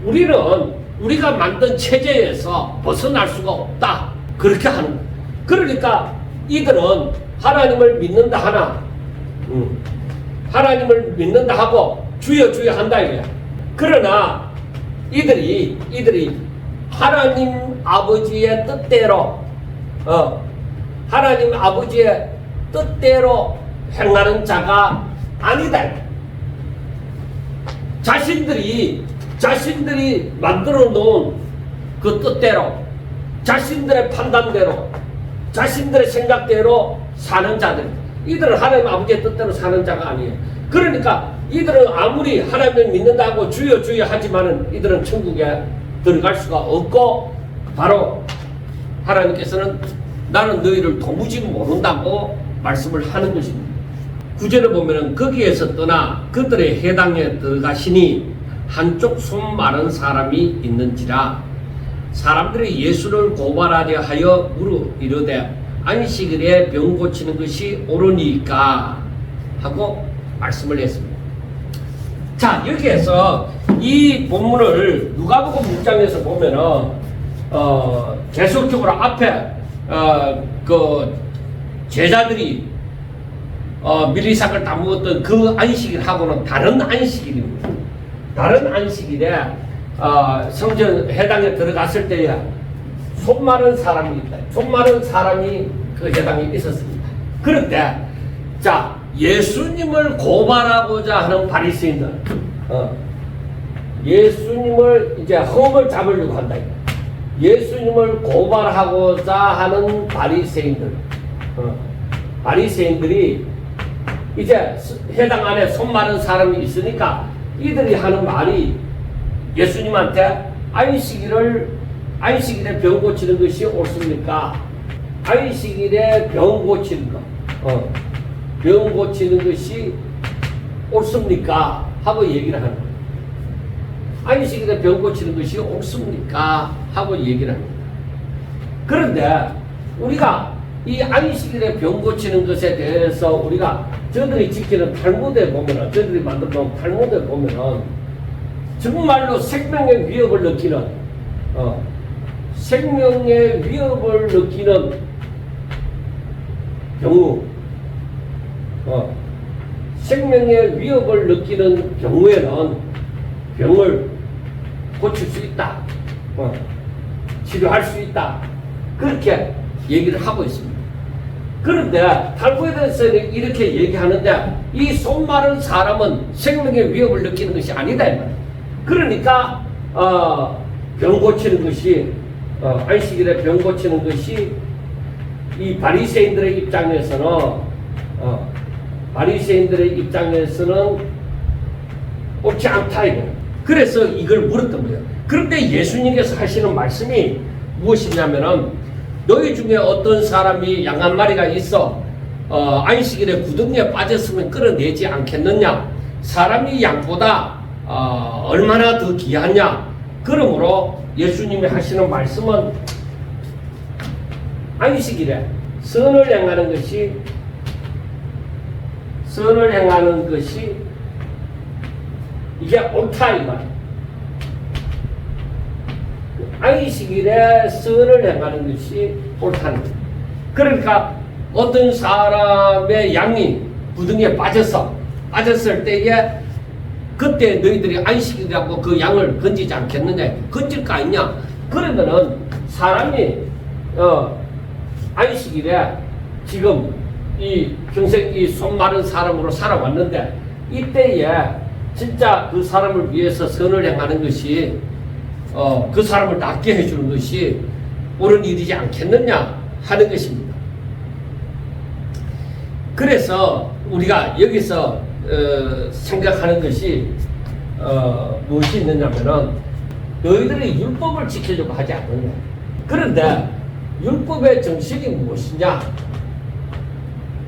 우리는 우리가 만든 체제에서 벗어날 수가 없다. 그렇게 하는 거예요. 그러니까 이들은 하나님을 믿는다 하나 하나님을 믿는다 하고 주여 주여 한다 이거야. 그러나 이들이 하나님 아버지의 뜻대로 하나님 아버지의 뜻대로 행하는 자가 아니다. 자신들이 만들어 놓은 그 뜻대로 자신들의 판단대로 자신들의 생각대로 사는 자들. 이들은 하나님 아버지의 뜻대로 사는 자가 아니에요. 그러니까 이들은 아무리 하나님을 믿는다고 주여 주여 하지만은 이들은 천국에 들어갈 수가 없고 바로 하나님께서는 나는 너희를 도무지 모른다고 말씀을 하는 것입니다. 구절을 보면은 거기에서 떠나 그들의 해당에 들어가시니 한쪽 손 마른 사람이 있는지라 사람들이 예수를 고발하려 하여 이르되 안식일에 병 고치는 것이 옳으니까 하고 말씀을 했습니다. 자, 여기에서 이 본문을 누가복음 6장에서 보면은 계속적으로 앞에 그 제자들이 밀리삭을 따먹었던 그 안식일하고는 다른 안식일입니다. 다른 안식일에 성전 회당에 들어갔을 때에 손 마른 사람이 있다. 손 마른 사람이 그 회당에 있었습니다. 그런데 자, 예수님을 고발하고자 하는 바리새인들, 예수님을 이제 흠을 잡으려고 한다. 예수님을 고발하고자 하는 바리새인들, 바리새인들이 이제 회당 안에 손 마른 사람이 있으니까 이들이 하는 말이 예수님한테 안식일에 병 고치는 것이 옳습니까? 안식일에 병 고치는 것, 병 고치는 것이 옳습니까? 하고 얘기를 하는 거예요. 안식일에 병 고치는 것이 옳습니까? 하고 얘기를 합니다. 그런데 우리가 이 안식일에 병 고치는 것에 대해서 우리가 저들이 지키는 탈무드에 보면은, 저들이 만든 탈무드에 보면은 정말로 생명의 위협을 느끼는, 생명의 위협을 느끼는 경우, 생명의 위협을 느끼는 경우에는 병을 고칠 수 있다, 치료할 수 있다, 그렇게 얘기를 하고 있습니다. 그런데 탈무드에서는 이렇게 얘기하는데 이 손 마른 사람은 생명의 위협을 느끼는 것이 아니다 이 말이에요. 그러니까 병 고치는 것이, 안식일에 병 고치는 것이 이 바리새인들의 입장에서는 옳지 않다 이거예요. 그래서 이걸 물었던 거예요. 그런데 예수님께서 하시는 말씀이 무엇이냐면은, 너희 중에 어떤 사람이 양 한 마리가 있어 안식일에 구덩이에 빠졌으면 끌어내지 않겠느냐? 사람이 양보다 얼마나 더 귀하냐? 그러므로 예수님이 하시는 말씀은 안식일에 선을 행하는 것이 이게 옳다 이 말. 안식일에 선을 행하는 것이 옳다는 거예요. 그러니까 어떤 사람의 양이 구덩이에 빠졌을 때에 그때 너희들이 안식일이라고 그 양을 건지지 않겠느냐? 건질 거 아니냐? 그러면은 사람이 안식일에 지금 이 평생 이 손 마른 사람으로 살아왔는데 이때에 진짜 그 사람을 위해서 선을 행하는 것이 그 사람을 낫게 해주는 것이 옳은 일이지 않겠느냐 하는 것입니다. 그래서 우리가 여기서 생각하는 것이 무엇이 있느냐면은 너희들이 율법을 지키려고 하지 않느냐. 그런데 율법의 정신이 무엇이냐?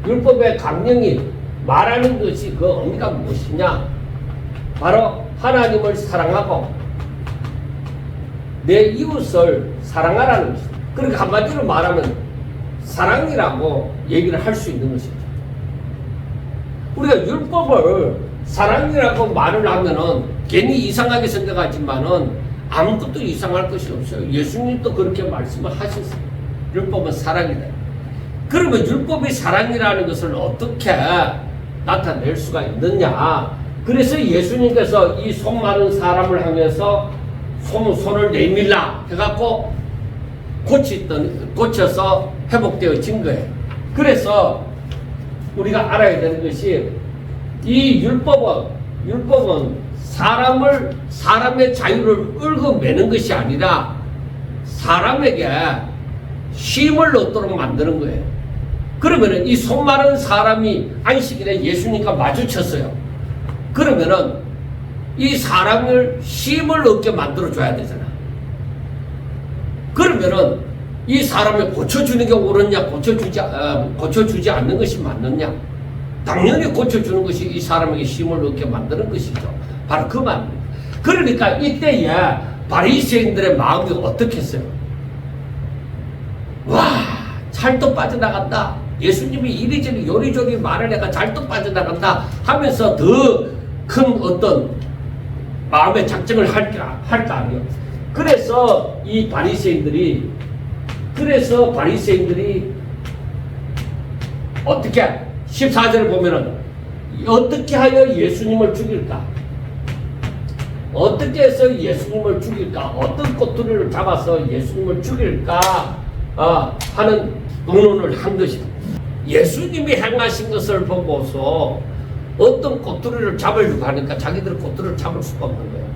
율법의 강령이 말하는 것이 그 의미가 무엇이냐? 바로 하나님을 사랑하고 내 이웃을 사랑하라는 것입니다. 그러니까 한마디로 말하면 사랑이라고 얘기를 할 수 있는 것입니다. 우리가 율법을 사랑이라고 말을 하면은 괜히 이상하게 생각하지만은 아무것도 이상할 것이 없어요. 예수님도 그렇게 말씀을 하셨어요. 율법은 사랑이다. 그러면 율법이 사랑이라는 것을 어떻게 나타낼 수가 있느냐? 그래서 예수님께서 이 손 마른 사람을 향해서 손을 내밀라 해갖고 고쳐서 회복되어진 거예요. 그래서 우리가 알아야 되는 것이 이 율법은 사람의 자유를 얽어매는 것이 아니라 사람에게 쉼을 얻도록 만드는 거예요. 그러면은 이 손 마른 사람이 안식일에 예수님과 마주쳤어요. 그러면은 이 사람을 쉼을 얻게 만들어줘야 되잖아. 그러면은 이 사람을 고쳐주는 게 옳으냐, 고쳐주지 않는 것이 맞느냐? 당연히 고쳐주는 것이 이 사람에게 쉼을 얻게 만드는 것이죠. 바로 그 말입니다. 그러니까 이때에 바리새인들의 마음이 어떻겠어요? 와, 잘도 빠져나간다. 예수님이 이리저리 요리조리 말을 해가 잘도 빠져나간다 하면서 더 큰 어떤 마음의 작정을 할 거 아니에요. 그래서 바리새인들이 어떻게 14절을 보면은 어떻게 하여 예수님을 죽일까? 어떻게 해서 예수님을 죽일까? 어떤 꼬투리를 잡아서 예수님을 죽일까? 하는 의논을 한 것입니다. 예수님이 행하신 것을 보고서 어떤 꼬투리를 잡으려고 하니까 자기들 꼬투리를 잡을 수가 없는 거예요.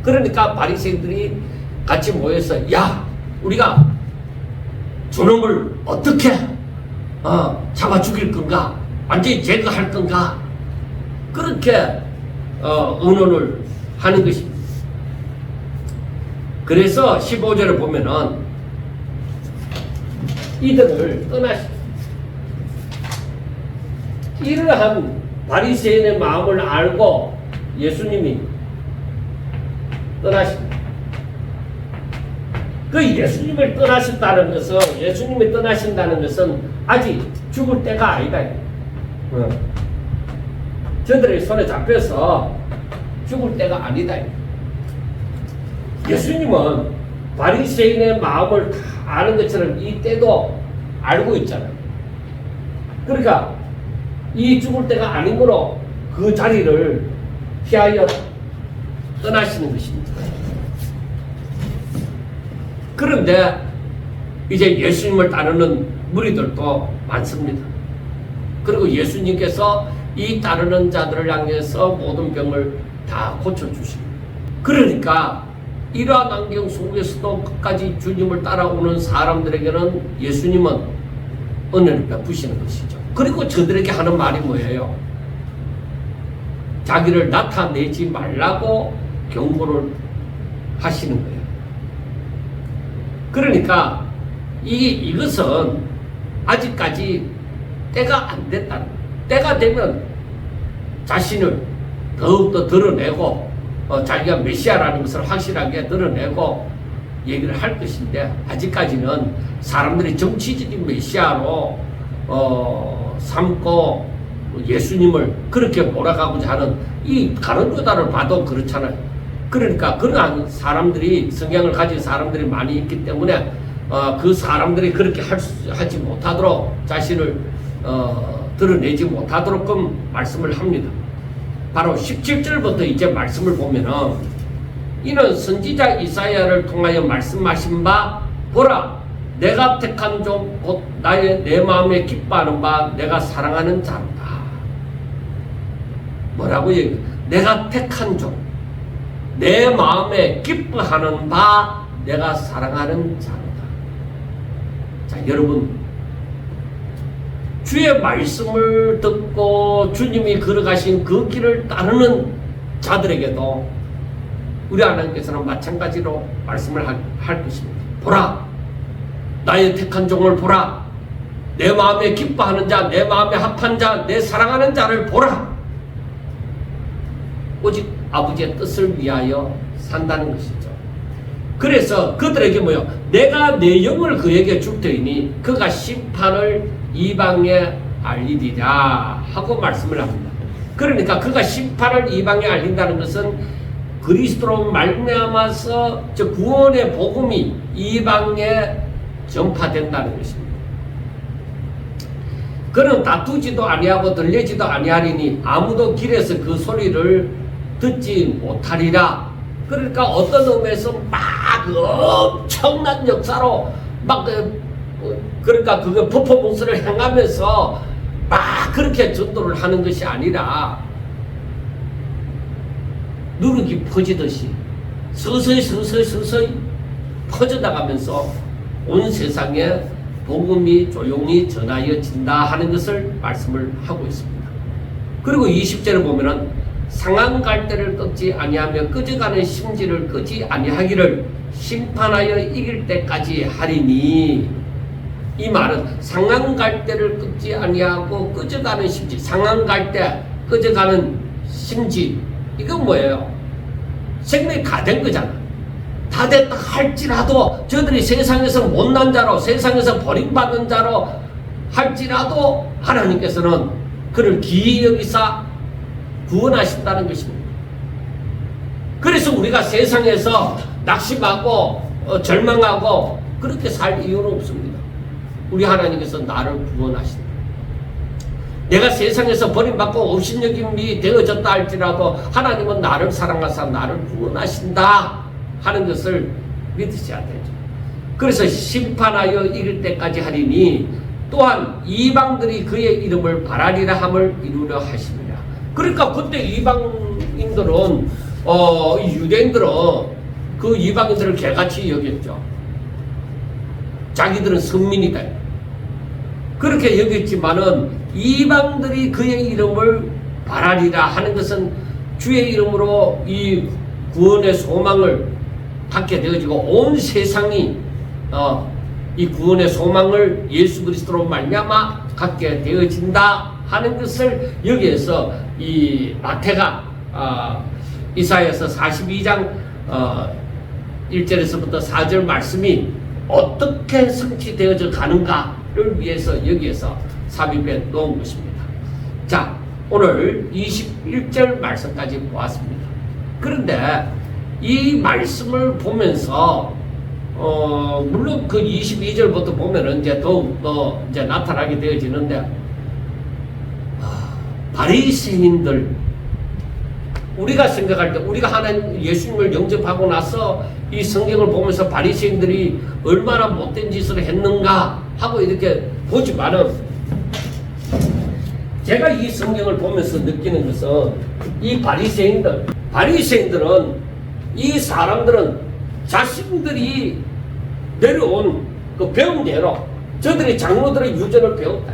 그러니까 바리새인들이 같이 모여서 야, 우리가 저놈을 어떻게 잡아 죽일 건가? 완전히 제거할 건가? 그렇게 의논을 하는 것입니다. 그래서 15절을 보면은 이들을 이러한 바리새인의 마음을 알고 예수님이 떠나십니다. 그 예수님이 떠나신다는 것은 아직 죽을 때가 아니다. 저들의 손에 잡혀서 죽을 때가 아니다. 예수님은 바리새인의 마음을 다 아는 것처럼 이 때도 알고 있잖아요. 그러니까 이 죽을 때가 아니므로 그 자리를 피하여 떠나시는 것입니다. 그런데 이제 예수님을 따르는 무리들도 많습니다. 그리고 예수님께서 이 따르는 자들을 향해서 모든 병을 다 고쳐주십니다. 그러니까 이러한 환경 속에서도 끝까지 주님을 따라오는 사람들에게는 예수님은 은혜를 베푸시는 것이죠. 그리고 저들에게 하는 말이 뭐예요? 자기를 나타내지 말라고 경고를 하시는 거예요. 그러니까 이것은 아직까지 때가 안 됐다는 거예요. 때가 되면 자신을 더욱더 드러내고 자기가 메시아라는 것을 확실하게 드러내고 얘기를 할 것인데 아직까지는 사람들이 정치적인 메시아로 삼고 예수님을 그렇게 몰아가고자 하는 이 가룟유다를 봐도 그렇잖아요. 그러니까 그러한 사람들이 성향을 가진 사람들이 많이 있기 때문에 그 사람들이 그렇게 하지 못하도록 자신을 드러내지 못하도록끔 말씀을 합니다. 바로 17절부터 이제 말씀을 보면은 이는 선지자 이사야를 통하여 말씀하신 바 보라 내가 택한 종 곧 내 마음에 기뻐하는 바 내가 사랑하는 자로다. 뭐라고 얘기해? 내가 택한 종 내 마음에 기뻐하는 바 내가 사랑하는 자로다. 자, 여러분 주의 말씀을 듣고 주님이 걸어가신 그 길을 따르는 자들에게도 우리 하나님께서는 마찬가지로 말씀을 할 것입니다. 보라 나의 택한 종을 보라 내 마음에 기뻐하는 자 내 마음에 합한 자 내 사랑하는 자를 보라. 오직 아버지의 뜻을 위하여 산다는 것이죠. 그래서 그들에게 뭐요? 내가 내 영을 그에게 줄 터이니 그가 심판을 이방에 알리리라 하고 말씀을 합니다. 그러니까 그가 심판을 이방에 알린다는 것은 그리스도로 말미암아서 저 구원의 복음이 이방에 전파된다는 것입니다. 그는 다투지도 아니하고 들리지도 아니하리니 아무도 길에서 그 소리를 듣지 못하리라. 그러니까 어떤 의미에서 막 엄청난 역사로 막 그러니까 그거 퍼포먼스를 행하면서 막 그렇게 전도를 하는 것이 아니라 누룩이 퍼지듯이 서서히 퍼져나가면서 온 세상에 복음이 조용히 전하여진다 하는 것을 말씀을 하고 있습니다. 그리고 20절을 보면은 상한 갈대를 꺾지 아니하며 끄져가는 심지를 끄지 아니하기를 심판하여 이길 때까지 하리니. 이 말은 상한 갈대를 꺾지 아니하고 끄져가는 심지, 상한 갈대, 끄져가는 심지, 이건 뭐예요? 생명이 다 된 거잖아. 다 됐다 할지라도 저들이 세상에서 못난 자로, 세상에서 버림받은 자로 할지라도 하나님께서는 그를 기이 여기사 구원하신다는 것입니다. 그래서 우리가 세상에서 낙심하고 절망하고 그렇게 살 이유는 없습니다. 우리 하나님께서 나를 구원하신다. 내가 세상에서 버림받고 업신여김이 되어졌다 할지라도 하나님은 나를 사랑하사 나를 구원하신다 하는 것을 믿으셔야 되죠. 그래서 심판하여 이를 때까지 하리니 또한 이방들이 그의 이름을 바라리라 함을 이루려 하시느냐. 그러니까 그때 이방인들은 유대인들은 그 이방인들을 개같이 여겼죠. 자기들은 선민이다 그렇게 여겼지만은 이방들이 그의 이름을 바라리라 하는 것은 주의 이름으로 이 구원의 소망을 갖게 되어지고 온 세상이 이 구원의 소망을 예수 그리스도로 말미암아 갖게 되어진다 하는 것을 여기에서 이 마태가 이사야서 42장 1절에서부터 4절 말씀이 어떻게 성취되어져 가는가를 위해서 여기에서 삽입해 놓은 것입니다. 자, 오늘 21절 말씀까지 보았습니다. 그런데 이 말씀을 보면서 물론 그 22절부터 보면은 이제 더욱 더 이제 나타나게 되어지는데 바리새인들 우리가 생각할 때 우리가 하나님 예수님을 영접하고 나서 이 성경을 보면서 바리새인들이 얼마나 못된 짓을 했는가 하고 이렇게 보지만은 제가 이 성경을 보면서 느끼는 것은 이 바리새인들은 이 사람들은 자신들이 내려온 그 배운 대로 저들이 장로들의 유전을 배웠다.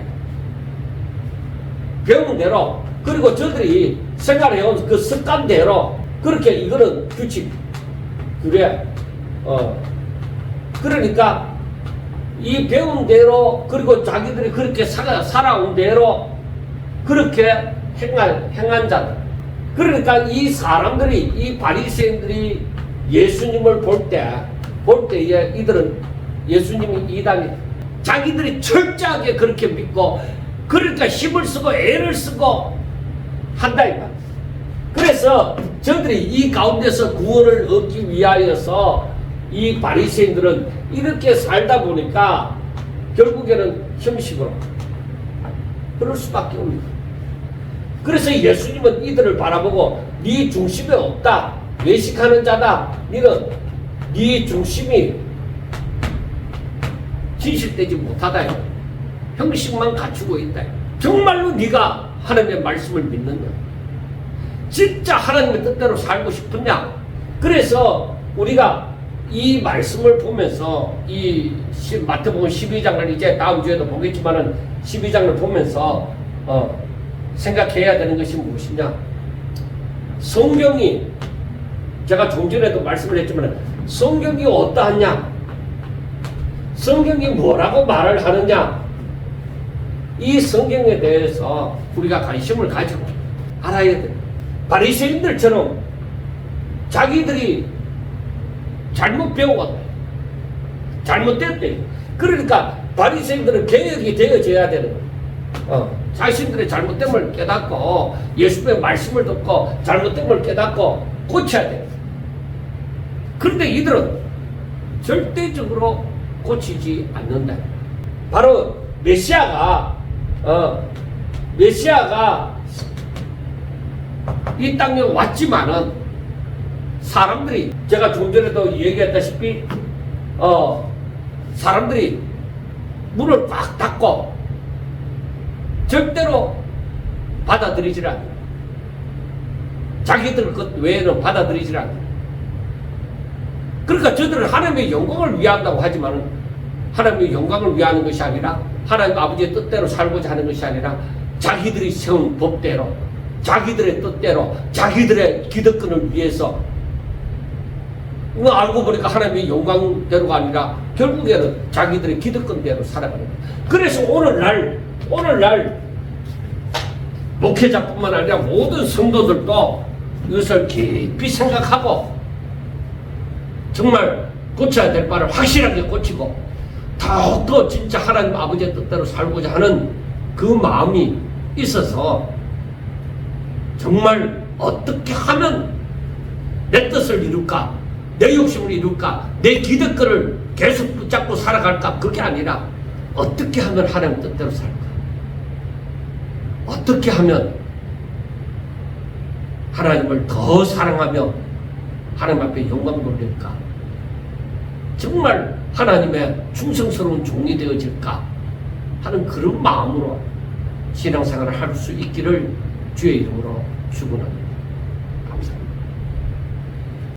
배운 대로 그리고 저들이 생활해온 그 습관대로 그렇게 이거는 규칙 그래 그러니까 이 배운 대로 그리고 자기들이 그렇게 살아온 대로 그렇게 행한 자들 그러니까 이 사람들이 이 바리새인들이 예수님을 볼 때에 이들은 예수님이 이단이 자기들이 철저하게 그렇게 믿고 그러니까 힘을 쓰고 애를 쓰고 한다 이 말. 그래서 저들이 이 가운데서 구원을 얻기 위하여서 이 바리새인들은 이렇게 살다 보니까 결국에는 형식으로 그럴 수밖에 없습니다. 그래서 예수님은 이들을 바라보고 네 중심에 없다. 외식하는 자다. 너는 네 중심이 진실되지 못하다. 형식만 갖추고 있다. 정말로 네가 하나님의 말씀을 믿는다. 진짜 하나님의 뜻대로 살고 싶으냐? 그래서 우리가 이 말씀을 보면서 이 마태복음 12장을 이제 다음 주에도 보겠지만은 12장을 보면서 생각해야 되는 것이 무엇이냐? 성경이 제가 좀 전에도 말씀을 했지만 성경이 어떠하냐? 성경이 뭐라고 말을 하느냐? 이 성경에 대해서 우리가 관심을 가지고 알아야 돼. 바리새인들처럼 자기들이 잘못 배웠다. 잘못됐대. 그러니까 바리새인들은 개혁이 되어져야 되는 거야. 자신들의 잘못됨을 깨닫고 예수님의 말씀을 듣고 잘못됨을 깨닫고 고쳐야 돼. 그런데 이들은 절대적으로 고치지 않는다. 바로 메시아가 이 땅에 왔지만은 사람들이 제가 좀 전에도 얘기했다시피 사람들이 문을 꽉 닫고 절대로 받아들이질 않아요. 자기들 것 외에는 받아들이질 않아요. 그러니까 저들은 하나님의 영광을 위한다고 하지만은 하나님의 영광을 위하는 것이 아니라 하나님 아버지의 뜻대로 살고자 하는 것이 아니라 자기들이 세운 법대로 자기들의 뜻대로 자기들의 기득권을 위해서 알고 보니까 하나님의 영광대로가 아니라 결국에는 자기들의 기득권대로 살아가는 거예요. 그래서 오늘날 목회자뿐만 아니라 모든 성도들도 이것을 깊이 생각하고 정말 고쳐야 될 바를 확실하게 고치고 더욱더 진짜 하나님 아버지의 뜻대로 살고자 하는 그 마음이 있어서 정말 어떻게 하면 내 뜻을 이룰까, 내 욕심을 이룰까, 내 기득권을 계속 붙잡고 살아갈까, 그게 아니라 어떻게 하면 하나님 뜻대로 살까. 어떻게 하면 하나님을 더 사랑하며 하나님 앞에 영광 돌릴까? 정말 하나님의 충성스러운 종이 되어질까? 하는 그런 마음으로 신앙생활을 할 수 있기를 주의 이름으로 축원합니다.